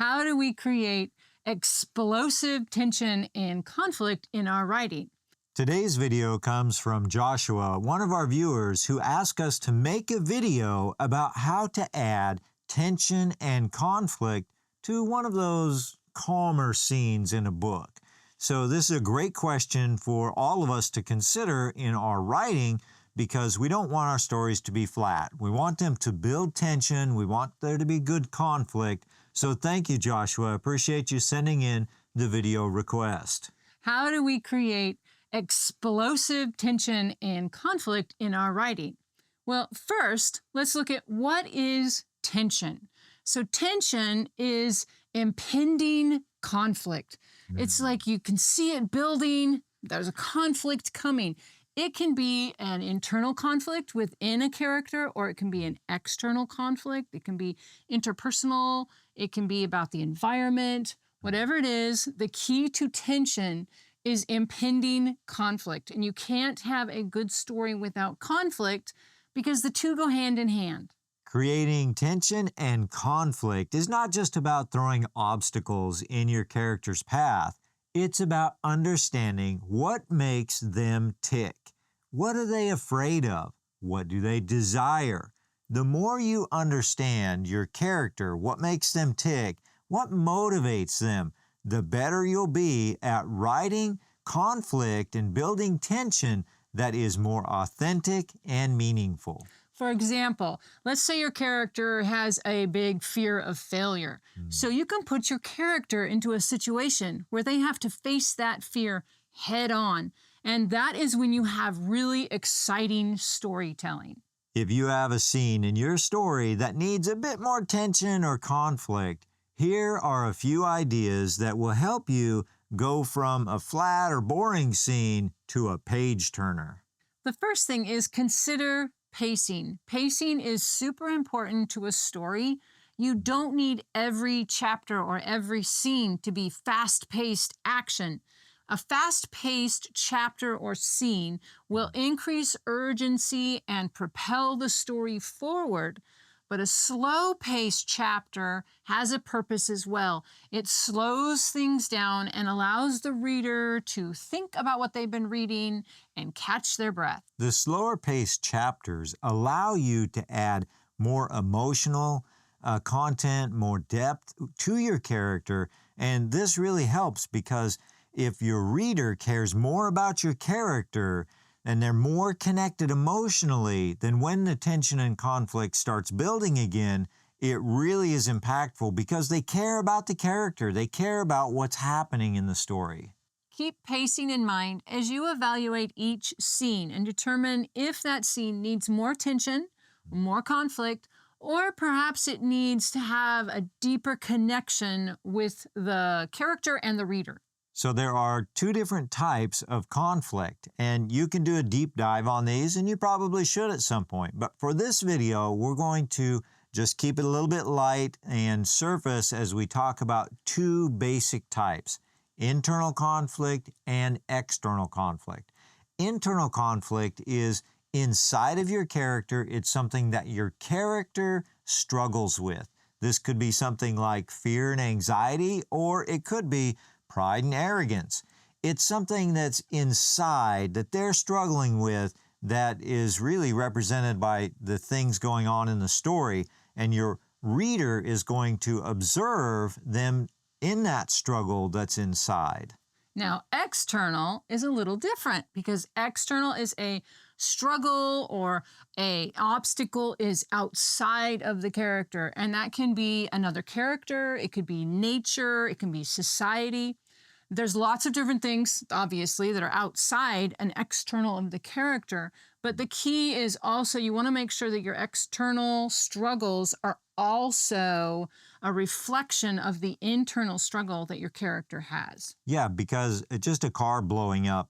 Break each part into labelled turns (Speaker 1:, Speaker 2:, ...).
Speaker 1: How do we create explosive tension and conflict in our writing?
Speaker 2: Today's video comes from Joshua, one of our viewers, who asked us to make a video about how to add tension and conflict to one of those calmer scenes in a book. So this is a great question for all of us to consider in our writing, because we don't want our stories to be flat. We want them to build tension. We want there to be good conflict. So thank you, Joshua. Appreciate you sending in the video request.
Speaker 1: How do we create explosive tension and conflict in our writing? Well, first, let's look at what is tension. So tension is impending conflict. It's like you can see it building. There's a conflict coming. It can be an internal conflict within a character, or it can be an external conflict. It can be interpersonal. It can be about the environment. Whatever it is, the key to tension is impending conflict. And you can't have a good story without conflict, because the two go hand in hand.
Speaker 2: Creating tension and conflict is not just about throwing obstacles in your character's path. It's about understanding what makes them tick. What are they afraid of? What do they desire? The more you understand your character, what makes them tick, what motivates them, the better you'll be at writing conflict and building tension that is more authentic and meaningful.
Speaker 1: For example, let's say your character has a big fear of failure. So you can put your character into a situation where they have to face that fear head on. And that is when you have really exciting storytelling.
Speaker 2: If you have a scene in your story that needs a bit more tension or conflict, here are a few ideas that will help you go from a flat or boring scene to a page turner.
Speaker 1: The first thing is consider pacing. Pacing is super important to a story. You don't need every chapter or every scene to be fast-paced action. A fast-paced chapter or scene will increase urgency and propel the story forward, but a slow-paced chapter has a purpose as well. It slows things down and allows the reader to think about what they've been reading and catch their breath.
Speaker 2: The slower-paced chapters allow you to add more emotional content, more depth to your character, and this really helps because if your reader cares more about your character and they're more connected emotionally, then when the tension and conflict starts building again, it really is impactful because they care about the character. They care about what's happening in the story.
Speaker 1: Keep pacing in mind as you evaluate each scene and determine if that scene needs more tension, more conflict, or perhaps it needs to have a deeper connection with the character and the reader.
Speaker 2: So there are two different types of conflict, and you can do a deep dive on these, and you probably should at some point. But for this video, we're going to just keep it a little bit light and surface as we talk about two basic types: internal conflict and external conflict. Internal conflict is inside of your character. It's something that your character struggles with. This could be something like fear and anxiety, or it could be pride and arrogance. It's something that's inside that they're struggling with that is really represented by the things going on in the story, and your reader is going to observe them in that struggle that's inside.
Speaker 1: Now, external is a little different because external is a struggle or an obstacle is outside of the character, and that can be another character, it could be nature, it can be society. There's lots of different things, obviously, that are outside and external of the character, but the key is also you want to make sure that your external struggles are also a reflection of the internal struggle that your character has.
Speaker 2: Yeah, because just a car blowing up,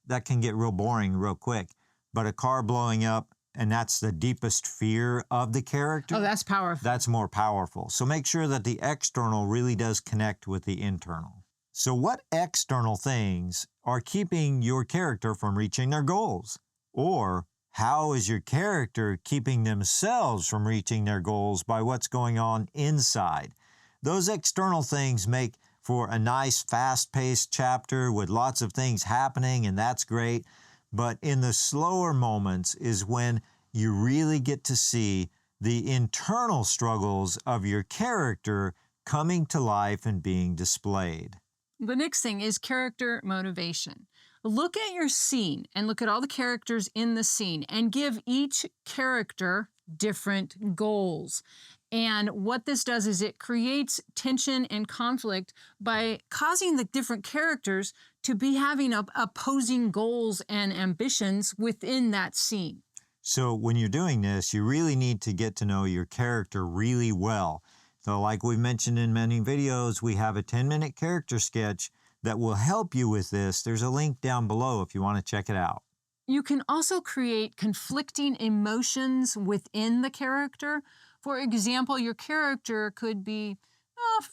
Speaker 2: that can get real boring real quick. But a car blowing up, and that's the deepest fear of the character.
Speaker 1: Oh, that's powerful.
Speaker 2: That's more powerful. So make sure that the external really does connect with the internal. So what external things are keeping your character from reaching their goals? Or how is your character keeping themselves from reaching their goals by what's going on inside? Those external things make for a nice fast-paced chapter with lots of things happening, and that's great. But in the slower moments is when you really get to see the internal struggles of your character coming to life and being displayed.
Speaker 1: The next thing is character motivation. Look at your scene and look at all the characters in the scene and give each character different goals. And what this does is it creates tension and conflict by causing the different characters to be having opposing goals and ambitions within that scene.
Speaker 2: So when you're doing this, you really need to get to know your character really well. So like we've mentioned in many videos, we have a 10-minute character sketch that will help you with this. There's a link down below if you want to check it out.
Speaker 1: You can also create conflicting emotions within the character. For example, your character could be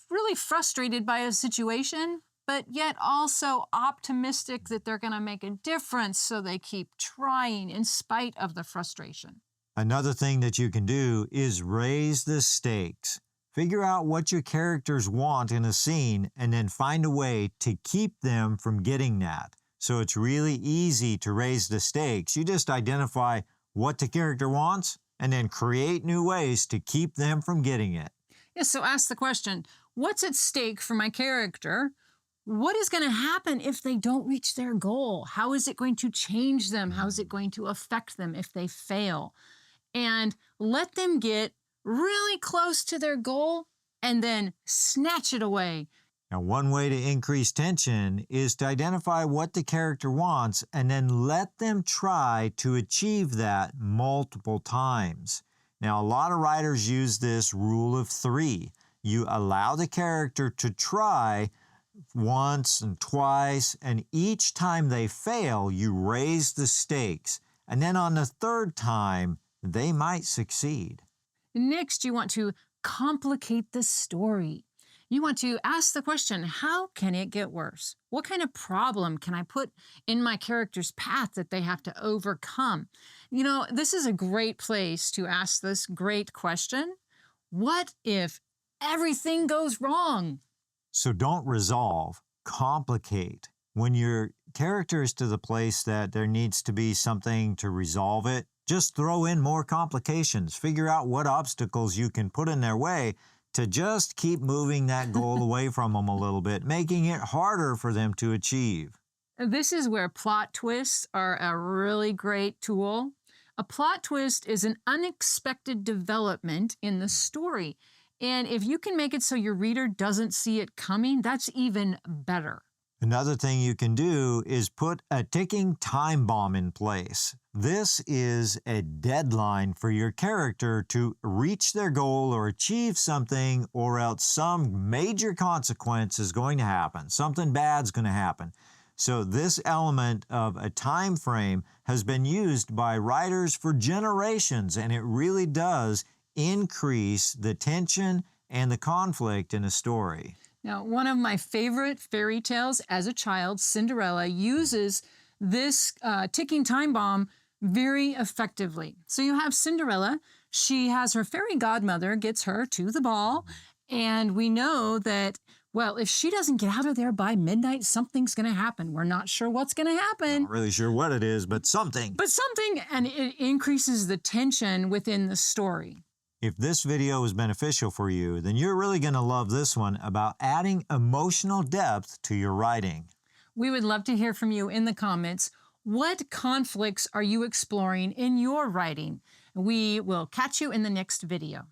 Speaker 1: really frustrated by a situation, but yet also optimistic that they're going to make a difference, so they keep trying in spite of the frustration.
Speaker 2: Another thing that you can do is raise the stakes. Figure out what your characters want in a scene and then find a way to keep them from getting that. So it's really easy to raise the stakes. You just identify what the character wants and then create new ways to keep them from getting it.
Speaker 1: Yeah, so ask the question, what's at stake for my character? What is going to happen if they don't reach their goal? How is it going to change them? How is it going to affect them if they fail? And let them get really close to their goal and then snatch it away.
Speaker 2: Now, one way to increase tension is to identify what the character wants and then let them try to achieve that multiple times. Now, a lot of writers use this rule of 3. You allow the character to try once and twice, and each time they fail, you raise the stakes. And then on the third time, they might succeed.
Speaker 1: Next, you want to complicate the story. You want to ask the question, how can it get worse? What kind of problem can I put in my character's path that they have to overcome? You know, this is a great place to ask this great question. What if everything goes wrong?
Speaker 2: So don't resolve, complicate. When your character is to the place that there needs to be something to resolve it, just throw in more complications. Figure out what obstacles you can put in their way to just keep moving that goal away from them a little bit, making it harder for them to achieve.
Speaker 1: This is where plot twists are a really great tool. A plot twist is an unexpected development in the story. And if you can make it so your reader doesn't see it coming, that's even better.
Speaker 2: Another thing you can do is put a ticking time bomb in place. This is a deadline for your character to reach their goal or achieve something, or else some major consequence is going to happen. Something bad's going to happen. So this element of a time frame has been used by writers for generations, and it really does increase the tension and the conflict in a story.
Speaker 1: Now, one of my favorite fairy tales as a child, Cinderella, uses this ticking time bomb very effectively. So you have Cinderella. She has her fairy godmother, gets her to the ball, and we know that, well, if she doesn't get out of there by midnight, something's going to happen. We're not sure what's going to happen.
Speaker 2: Not really sure what it is, but something.
Speaker 1: But something, and it increases the tension within the story.
Speaker 2: If this video was beneficial for you, then you're really going to love this one about adding emotional depth to your writing.
Speaker 1: We would love to hear from you in the comments. What conflicts are you exploring in your writing? We will catch you in the next video.